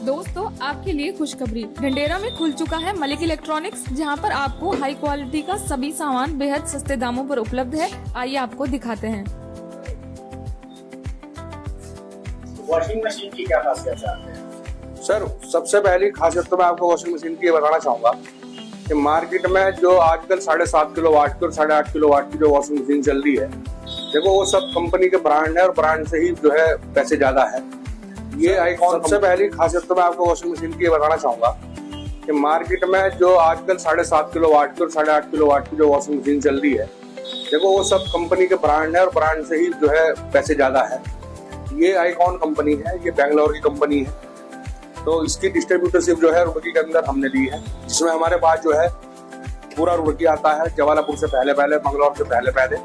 दोस्तों आपके लिए खुशखबरी। ढंडेरा में खुल चुका है मलिक इलेक्ट्रॉनिक्स, जहां पर आपको हाई क्वालिटी का सभी सामान बेहद सस्ते दामों पर उपलब्ध है। आइए आपको दिखाते हैं। वॉशिंग मशीन की क्या खासियत चाहते हैं? सर, सबसे पहली खासियत तो मैं आपको वॉशिंग मशीन की ये बताना चाहूंगा कि मार्केट में जो आजकल 7.5 किलोवाट की और 8.5 किलोवाट की जो वॉशिंग मशीन चल रही है, देखो वो सब कंपनी के ब्रांड है और ब्रांड से ही जो है पैसे ज्यादा है। ये आईकॉन सबसे पहली खासियत तो मैं आपको वॉशिंग मशीन की ये बताना चाहूंगा कि मार्केट में जो आजकल 7.5 किलोवाट की और 8.5 किलोवाट की जो वॉशिंग मशीन चल रही है, देखो वो सब कंपनी के ब्रांड है और ब्रांड से ही जो है पैसे ज्यादा है। ये आईकॉन कंपनी है, ये बेंगलोर की कंपनी है, तो इसकी डिस्ट्रीब्यूटरशिप जो है रुड़की के अंदर हमने ली है, जिसमें हमारे पास जो है पूरा रुड़की आता है, जवालापुर से पहले पहले, मंगलौर से पहले पहले,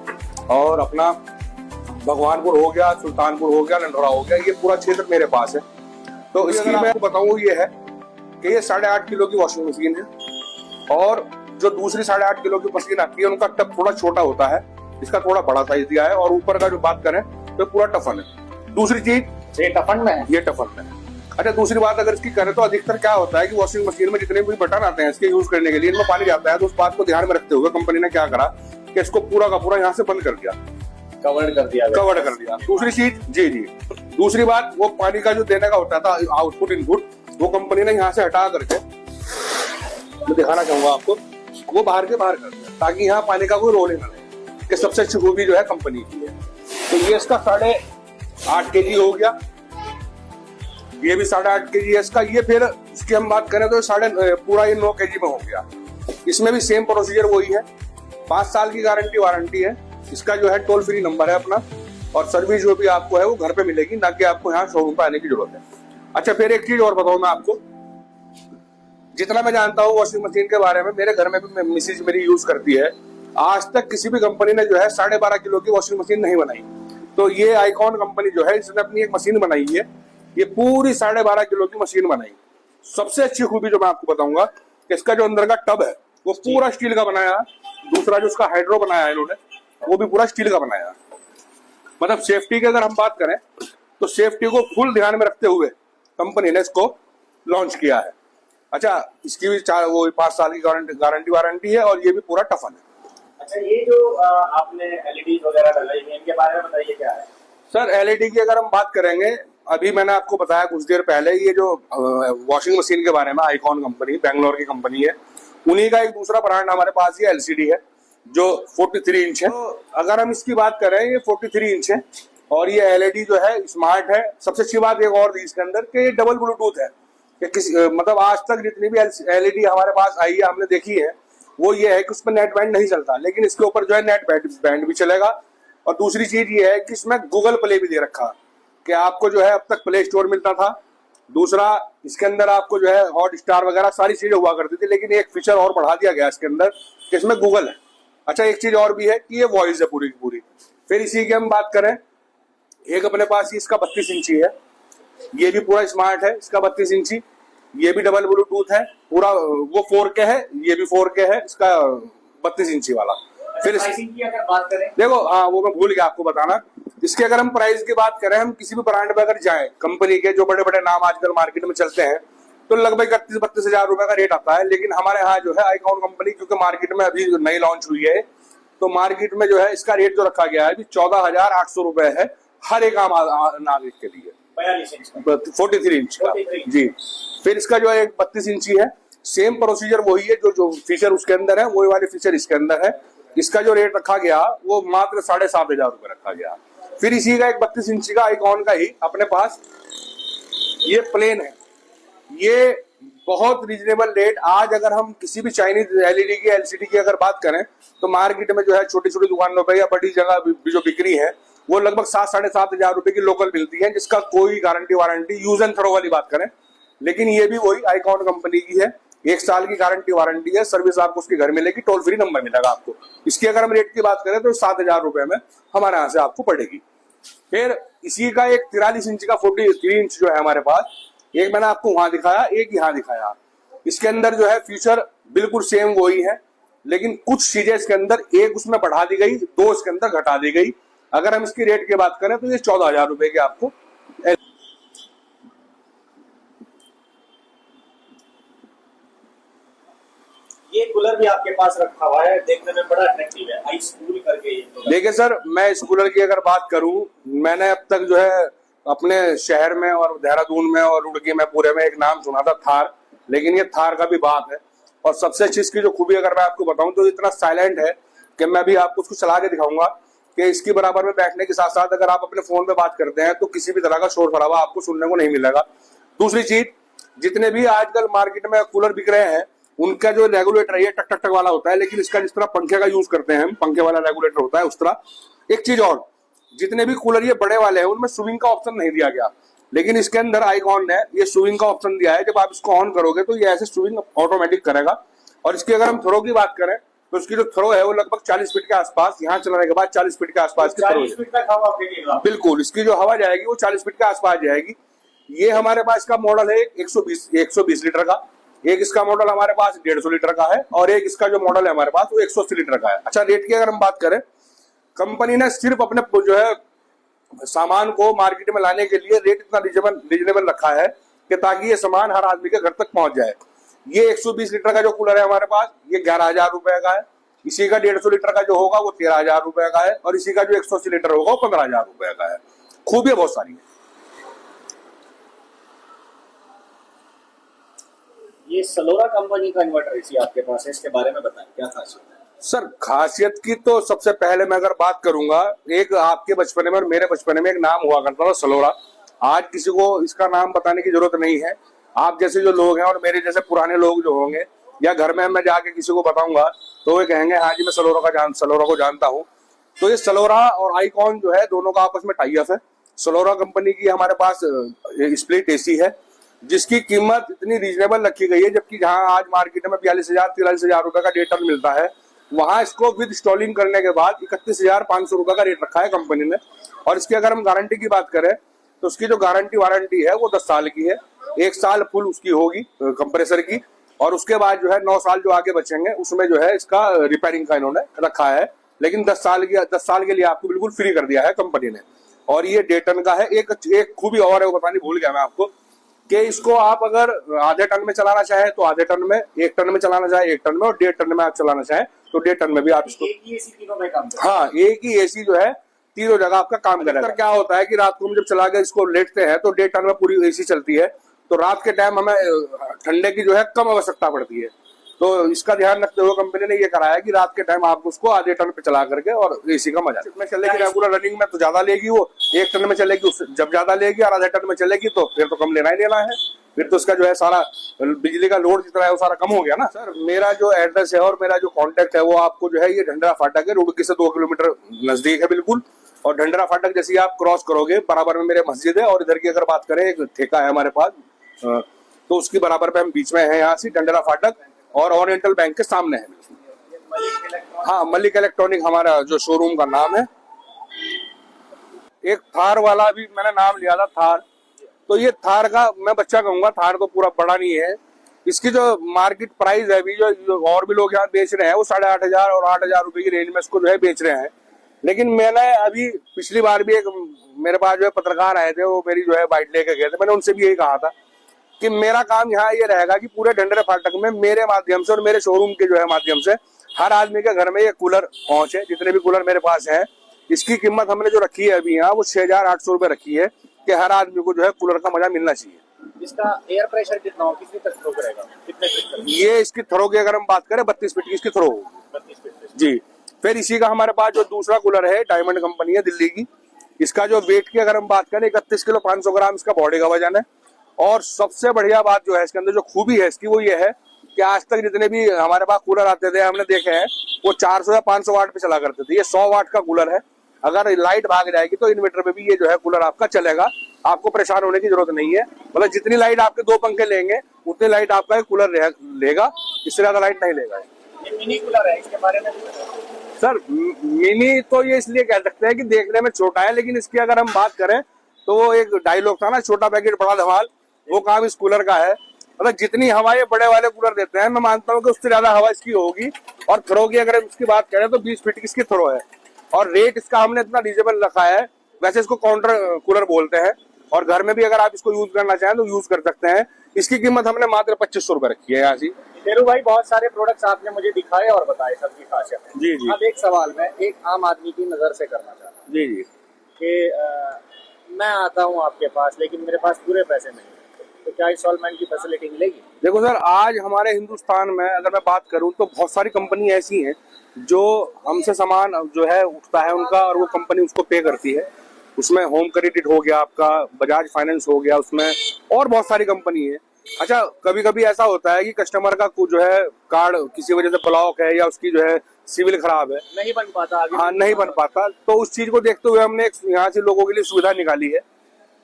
और अपना भगवानपुर हो गया, सुल्तानपुर हो गया, लंडोरा हो गया, ये पूरा क्षेत्र मेरे पास है। तो इसकी मैं आपको बताऊं ये है कि ये 8.5 किलो की वॉशिंग मशीन है, और जो दूसरी 8.5 किलो की मशीन आती है उनका टब थोड़ा छोटा होता है, इसका थोड़ा बड़ा साइज दिया है, और ऊपर का जो बात करें तो पूरा टफन है। दूसरी चीज ये टफन में है? ये टफन में है। अच्छा, दूसरी बात अगर इसकी करें तो अधिकतर क्या होता है कि वॉशिंग मशीन में जितने भी बटन आते हैं इसके यूज करने के लिए, इनमें पानी जाता है, तो उस बात को ध्यान में रखते हुए कंपनी ने क्या करा कि इसको पूरा का पूरा यहाँ से बंद कर दिया, कवर्ड कर दिया। दूसरी चीज जी दूसरी बात, वो पानी का जो देने का होता था आउटपुट इनपुट, वो कंपनी ने यहाँ से हटा करके, मैं दिखाना चाहूंगा आपको, वो बाहर के बाहर कर दिया, ताकि यहाँ पानी का कोई रोल ही ना लगे, कि सबसे अच्छी खूबी जो है कंपनी की है। तो ये इसका 8.5 kg हो गया, ये भी 8.5 kg है इसका। ये फिर इसकी हम बात करें तो पूरा ये 9 kg में हो गया। इसमें भी सेम प्रोसीजर वही है, 5 साल की गारंटी वारंटी है। इसका जो है टोल फ्री नंबर है अपना, और सर्विस जो भी आपको है वो घर पे मिलेगी, ना कि आपको यहाँ शोरूम पे आने की जरूरत है। अच्छा, फिर एक चीज और बताऊं मैं आपको, जितना मैं जानता हूँ वॉशिंग मशीन के बारे में, मेरे घर में भी मिसेज मेरी यूज करती है, आज तक किसी भी कंपनी ने जो है 12.5 किलो की वॉशिंग मशीन नहीं बनाई। तो ये आईकॉन कंपनी जो है, इसने अपनी एक मशीन बनाई है, ये पूरी 12.5 किलो की मशीन बनाई। सबसे अच्छी खूबी जो मैं आपको बताऊंगा, इसका जो अंदर का टब है वो पूरा स्टील का बनाया, दूसरा जो उसका हाइड्रो बनाया है इन्होंने, वो भी पूरा स्टील का बनाया। मतलब सेफ्टी की अगर हम बात करें तो सेफ्टी को फुल ध्यान में रखते हुए कंपनी ने इसको लॉन्च किया है। अच्छा, इसकी भी 5 साल की गारंटी वारंटी है, और ये भी पूरा टफन है। अच्छा, ये जो आपने एलईडी वगैरह लगाई है, इनके बारे में बताइए क्या है? सर, एलईडी की अगर हम बात करेंगे, अभी मैंने आपको बताया कुछ देर पहले, ये जो वॉशिंग मशीन के बारे में, आईकॉन कंपनी बेंगलोर की कंपनी है, उन्हीं का एक दूसरा ब्रांड हमारे पास ये एलसीडी है जो 43 इंच है। तो अगर हम इसकी बात करें, ये 43 इंच है, और ये एलईडी जो है स्मार्ट है। सबसे अच्छी बात एक और दी इसके अंदर कि ये डबल ब्लूटूथ है, कि मतलब आज तक जितनी भी एलईडी हमारे पास आई है, हमने देखी है, वो ये है कि उसमें नेट बैंड नहीं चलता, लेकिन इसके ऊपर जो है नेट बैंड भी चलेगा। और दूसरी चीज ये है कि इसमें गूगल प्ले भी दे रखा, कि आपको जो है अब तक प्ले स्टोर मिलता था, दूसरा इसके अंदर आपको जो है हॉट स्टार वगैरह सारी चीजें हुआ करती थी, लेकिन एक फीचर और बढ़ा दिया गया इसके अंदर कि इसमें गूगल है। अच्छा, एक चीज और भी है कि ये वॉइस है पूरी की पूरी। फिर इसी की हम बात करें, एक अपने पास ही इसका 32 इंची है, ये भी पूरा स्मार्ट है, इसका 32 इंची, ये भी डबल ब्लूटूथ है पूरा, वो 4K है, ये भी 4K है, इसका 32 इंची वाला। फिर की अगर बात करें, देखो, हाँ वो मैं भूल गया आपको बताना, इसके अगर हम प्राइस की बात करें, हम किसी भी ब्रांड पे अगर जाएं, कंपनी के जो बड़े बड़े नाम आजकल मार्केट में चलते हैं, तो लगभग 31-32 हजार रुपए का रेट आता है। लेकिन हमारे यहाँ जो है आईकॉन कंपनी, क्योंकि मार्केट में अभी नई लॉन्च हुई है, तो मार्केट में जो है इसका रेट जो रखा गया है 14,800 रुपए है हर एक आम नागरिक के लिए। 43 इंच का जी। फिर इसका जो है 32 इंची है, सेम प्रोसीजर वही है, जो फीचर उसके अंदर है वही वाले फीचर इसके अंदर है। इसका जो रेट रखा गया वो मात्र 7,500 रुपए रखा गया। फिर इसी का एक 32 इंची का आईकॉन का ही अपने पास ये प्लेन है, ये बहुत रीजनेबल रेट। आज अगर हम किसी भी चाइनीज एलईडी की एलसीडी की अगर बात करें, तो मार्केट में जो है छोटी छोटी दुकानों पे या बड़ी जगह जो बिक्री है, वो लगभग 7-7.5 हजार रुपए की लोकल मिलती है, जिसका कोई guarantee warranty, use and throw वाली बात करें। लेकिन ये भी वही आईकॉन कंपनी की है, 1 साल की गारंटी वारंटी है, सर्विस आपको उसके घर मिलेगी, टोल फ्री नंबर मिलेगा आपको। इसकी अगर हम रेट की बात करें तो 7,000 रुपए में हमारे यहाँ से आपको पड़ेगी। फिर इसी का एक 43 इंच का 43 इंच जो है हमारे पास, एक मैंने आपको वहां दिखाया, एक यहाँ दिखाया। इसके अंदर जो है फीचर बिल्कुल सेम वही है, लेकिन कुछ चीजें इसके अंदर, एक उसमें बढ़ा दी गई, 2 इसके अंदर घटा दी गई। अगर हम इसकी रेट की बात करें तो ये 14,000 रुपए की आपको कूलर भी आपके पास रखा हुआ है, देखने में बड़ा अट्रैक्टिव है, आइस कूल करके। देखिए सर, मैं इस कूलर की अगर बात करूं, मैंने अब तक जो है अपने शहर में और देहरादून में और रुड़की में पूरे में एक नाम सुना था थार, लेकिन ये थार का भी बाप है। और सबसे अच्छी इसकी जो खूबी अगर मैं आपको बताऊं तो इतना साइलेंट है कि मैं भी आपको उसको चला के दिखाऊंगा कि इसकी बराबर में बैठने के साथ साथ अगर आप अपने फोन पे बात करते हैं तो किसी भी तरह का शोर शराबा आपको सुनने को नहीं मिलेगा। दूसरी चीज, जितने भी आजकल मार्केट में कूलर बिक रहे हैं उनका जो रेगुलेटर है ये टक टक टक वाला होता है, लेकिन इसका जिस तरह पंखे का यूज करते हैं हम, पंखे वाला रेगुलेटर होता है उस तरह। एक चीज और, जितने भी कूलर ये बड़े वाले हैं उनमें स्विंग का ऑप्शन नहीं दिया गया, लेकिन इसके अंदर आइकॉन ने ये स्विंग का ऑप्शन दिया है। जब आप इसको ऑन करोगे तो ये ऐसे स्विंग ऑटोमेटिक करेगा। और इसकी अगर हम थ्रो की बात करें तो इसकी जो थ्रो है वो लगभग 40 फीट के आसपास, यहाँ चलाने के बाद 40 फीट के आसपास की थ्रो 40 फीट तक हवा फेंकेगा। बिल्कुल, इसकी जो हवा जाएगी वो 40 फीट के आसपास जाएगी। ये हमारे पास का मॉडल है 120 लीटर का, एक इसका मॉडल हमारे पास 150 लीटर का है, और एक इसका जो मॉडल है हमारे पास वो 180 लीटर का है। अच्छा, रेट की अगर हम बात करें, कंपनी ने सिर्फ अपने जो है सामान को मार्केट में लाने के लिए रेट इतना रीजनेबल रखा है कि ताकि ये सामान हर आदमी के घर तक पहुंच जाए। ये 120 लीटर का जो कूलर है हमारे पास ये 11,000 रुपए का है, इसी का 150 लीटर का जो होगा वो 13,000 रुपए का है, और इसी का जो 180 लीटर होगा वो 15,000 रुपए का है। खूबियां बहुत सारी है। ये सलोरा कंपनी का इन्वर्टर एसी आपके पास है, इसके बारे में बताएं क्या खासियत है? सर, खासियत की तो सबसे पहले मैं अगर बात करूंगा, एक आपके बचपन में और मेरे बचपन में एक नाम हुआ करता था सलोरा। आज किसी को इसका नाम बताने की जरूरत नहीं है। आप जैसे जो लोग हैं और मेरे जैसे पुराने लोग जो होंगे, या घर में मैं जाके किसी को बताऊंगा तो वे कहेंगे हाँ जी मैं सलोरा को जानता हूँ। तो ये सलोरा और आइकॉन जो है दोनों का आपस में टाई अप है। सलोरा कंपनी की हमारे पास स्प्लिट एसी है जिसकी कीमत इतनी रीजनेबल रखी गई है, जबकि जहां आज मार्केट में 42,000-43,000 रुपए का डे टन मिलता है, वहां इसको विद इंस्टॉलिंग करने के बाद 31,500 रुपए का रेट रखा है कंपनी ने। और इसकी अगर हम गारंटी की बात करें तो उसकी जो गारंटी वारंटी है वो 10 साल की है। 1 साल फुल उसकी होगी कंप्रेसर की, और उसके बाद जो है 9 साल जो आगे बचेंगे उसमें जो है इसका रिपेयरिंग का इन्होंने रखा है। लेकिन 10 साल के लिए आपको बिल्कुल फ्री कर दिया है कंपनी ने। और ये डे टन का है। एक खूबी और है, वो बतानी भूल गया मैं आपको, कि इसको आप अगर आधे टन में चलाना चाहे तो आधे टन में, 1 टन में चलाना चाहे 1 टन में, और 1.5 टन में आप चलाना चाहे तो 1.5 टन में भी आप इसको। एक ही एसी तीनों में काम करता है? हाँ, एक ही एसी जो है तीनों जगह आपका काम करेगा। क्या होता है कि रात को हम जब चला के इसको लेटते हैं तो 1.5 टन में पूरी एसी चलती है, तो रात के टाइम हमें ठंडे की जो है कम आवश्यकता पड़ती है। तो इसका ध्यान रखते हुए कंपनी ने ये कराया कि रात के टाइम आप उसको आधे टन पे चला करके और एसी का मजा में चलेगी। रेगुलर रनिंग में तो ज्यादा लेगी, वो 1 टन में चलेगी जब ज्यादा लेगी, और आधे टन में चलेगी तो फिर तो कम लेना ही लेना है। फिर तो उसका जो है सारा बिजली का लोड जितना है वो सारा कम हो गया ना। सर, मेरा जो एड्रेस है और मेरा जो कॉन्टेक्ट है वो आपको जो है ये ढंडरा फाटक है, रुड़की से 2 किलोमीटर नजदीक है बिल्कुल। और ढंडरा फाटक जैसे ही आप क्रॉस करोगे बराबर में मेरे मस्जिद है, और इधर की अगर बात करें एक ठेका है हमारे पास, तो उसकी बराबर पे हम बीच में है। यहाँ से ढंडरा फाटक और ओरिएंटल बैंक के सामने है। हाँ, मलिक इलेक्ट्रॉनिक हमारा जो शोरूम का नाम है। एक थार वाला भी मैंने नाम लिया था, थार। तो ये थार का मैं बच्चा कहूंगा, थार तो पूरा बड़ा नहीं है। इसकी जो मार्केट प्राइस है अभी जो और भी लोग यहाँ बेच रहे हैं वो 8,500 और 8,000 रुपए की रेंज में इसको जो है बेच रहे हैं। लेकिन मैंने अभी पिछली बार भी एक मेरे पास जो है पत्रकार आए थे, वो मेरी जो है बाइट लेके गए थे। मैंने उनसे भी यही कहा था कि मेरा काम यहाँ ये रहेगा कि पूरे ढंडरा फाटक में मेरे माध्यम से और मेरे शोरूम के जो है माध्यम से हर आदमी के घर में ये कूलर पहुंचे। जितने भी कूलर मेरे पास है, इसकी कीमत हमने जो रखी है अभी यहाँ वो 6,800 रुपए रखी है कि हर आदमी को जो है कूलर का मजा मिलना चाहिए। इसका एयर प्रेशर कितना हो, कितनी तक थ्रो करेगा, कितने फीट? ये इसकी थ्रो की अगर हम बात करें 32 फीट की इसकी थ्रो होगी। 32 फीट जी। फिर इसी का हमारे पास जो दूसरा कूलर है, डायमंड कंपनी है दिल्ली की, इसका जो वेट की अगर हम बात करें 31 किलो 500 ग्राम इसका बॉडी का वजन है। और सबसे बढ़िया बात जो है इसके अंदर जो खूबी है इसकी वो ये है कि आज तक जितने भी हमारे पास कूलर आते थे हमने देखे हैं वो 400 या 500 वाट पे चला करते थे। ये 100 वाट का कूलर है। अगर लाइट भाग जाएगी तो इन्वर्टर पे भी ये जो है कूलर आपका चलेगा, आपको परेशान होने की जरूरत नहीं है। मतलब जितनी लाइट आपके 2 पंखे लेंगे उतनी लाइट आपका कूलर लेगा, इससे ज्यादा लाइट नहीं लेगा। ये मिनी कूलर है, इसके बारे में सर, मिनी तो ये इसलिए कह सकते हैं कि देखने में छोटा है, लेकिन इसकी अगर हम बात करें तो वो एक डायलॉग था ना, छोटा पैकेट बड़ा धमाल, वो काम इस कूलर का है। मतलब जितनी हवा ये बड़े वाले कूलर देते हैं मैं मानता हूँ कि उससे ज्यादा हवा इसकी होगी। और थ्रो की अगर इसकी बात करें तो 20 फीट की इसकी थ्रो है, और रेट इसका हमने इतना रीजनेबल रखा है। वैसे इसको काउंटर कूलर बोलते हैं, और घर में भी अगर आप इसको यूज करना चाहें तो यूज कर सकते हैं। इसकी कीमत हमने मात्र 2500 रुपए रखी है यहाँ से। शेरू भाई, बहुत सारे प्रोडक्ट्स आपने मुझे दिखाए और बताए सबकी खासियत। जी जी। अब एक सवाल मैं एक आम आदमी की नजर से करना चाहता हूँ जी जी। कि मैं आता हूँ आपके पास, लेकिन मेरे पास पूरे पैसे नहीं है, तो क्या इंस्टॉलमेंट की फैसिलिटी मिलेगी? देखो सर, आज हमारे हिंदुस्तान में अगर मैं बात करूं तो बहुत सारी कंपनी ऐसी हैं जो हमसे सामान जो है उठता है उनका, और वो कंपनी उसको पे करती है। उसमें होम क्रेडिट हो गया, आपका बजाज फाइनेंस हो गया, उसमें और बहुत सारी कंपनी है। अच्छा, कभी कभी ऐसा होता है कि कस्टमर का जो है कार्ड किसी वजह से ब्लॉक है या उसकी जो है सिविल खराब है, नहीं बन पाता आगे। हाँ, नहीं बन पाता, तो उस चीज को देखते हुए हमने एक यहाँ से लोगों के लिए सुविधा निकाली है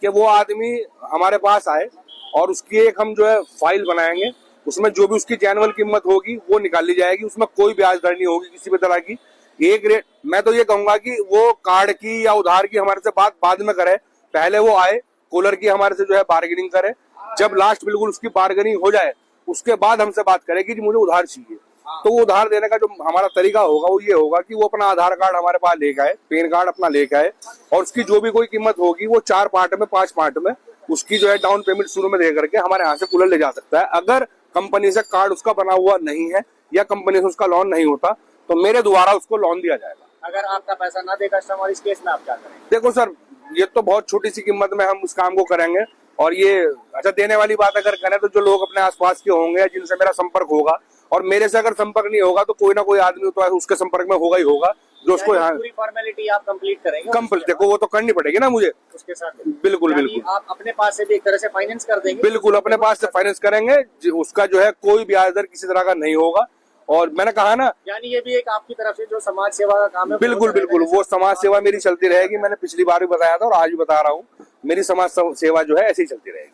कि वो आदमी हमारे पास आए और उसकी एक हम जो है फाइल बनाएंगे, उसमें जो भी उसकी जेन्युइन कीमत होगी वो निकाल ली जाएगी, उसमें कोई ब्याज दर नहीं होगी किसी भी तरह की। एक रेट मैं तो ये कहूंगा कि वो कार्ड की या उधार की हमारे से बात बाद में करे, पहले वो आए कूलर की हमारे से जो है बार्गेनिंग करे, जब लास्ट बिल्कुल उसकी बार्गेनिंग हो जाए उसके बाद हमसे बात करे कि मुझे उधार चाहिए। तो वो उधार देने का जो हमारा तरीका होगा वो ये होगा कि वो अपना आधार कार्ड हमारे पास लेके आए, पैन कार्ड अपना लेके आए, और उसकी जो भी कोई कीमत होगी वो 4 पार्ट में 5 पार्ट में उसकी जो है डाउन पेमेंट शुरू में दे करके हमारे यहाँ से कूलर ले जा सकता है। अगर कंपनी से कार्ड उसका बना हुआ नहीं है या कंपनी से उसका लोन नहीं होता तो मेरे द्वारा उसको लोन दिया जाएगा। अगर आपका पैसा ना दे कस्टमर, इस केस में आप क्या करेंगे? देखो सर, ये तो बहुत छोटी सी कीमत में हम उस काम को करेंगे, और ये अच्छा देने वाली बात अगर करें तो जो लोग अपने आसपास के होंगे या जिनसे मेरा संपर्क होगा, और मेरे से अगर संपर्क नहीं होगा तो कोई ना कोई आदमी तो उसके संपर्क में होगा ही होगा जो उसको यहाँ पूरी फॉर्मेलिटी आप कंप्लीट करेंगे? कंप्लीट, देखो वो तो करनी पड़ेगी ना मुझे उसके साथ। बिल्कुल यानी बिल्कुल। आप अपने पास से भी एक तरह से फाइनेंस कर देंगे? बिल्कुल, अपने पास से फाइनेंस करेंगे, उसका जो है कोई ब्याज दर किसी तरह का नहीं होगा। और मैंने कहा ना, यानी ये भी एक आपकी तरफ से जो समाज सेवा का काम है। बिल्कुल बिल्कुल, वो समाज सेवा मेरी चलती रहेगी। मैंने पिछली बार भी बताया था और आज भी बता रहा हूँ, मेरी समाज सेवा जो है ऐसी ही चलती रहेगी।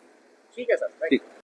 ठीक है सर। ठीक।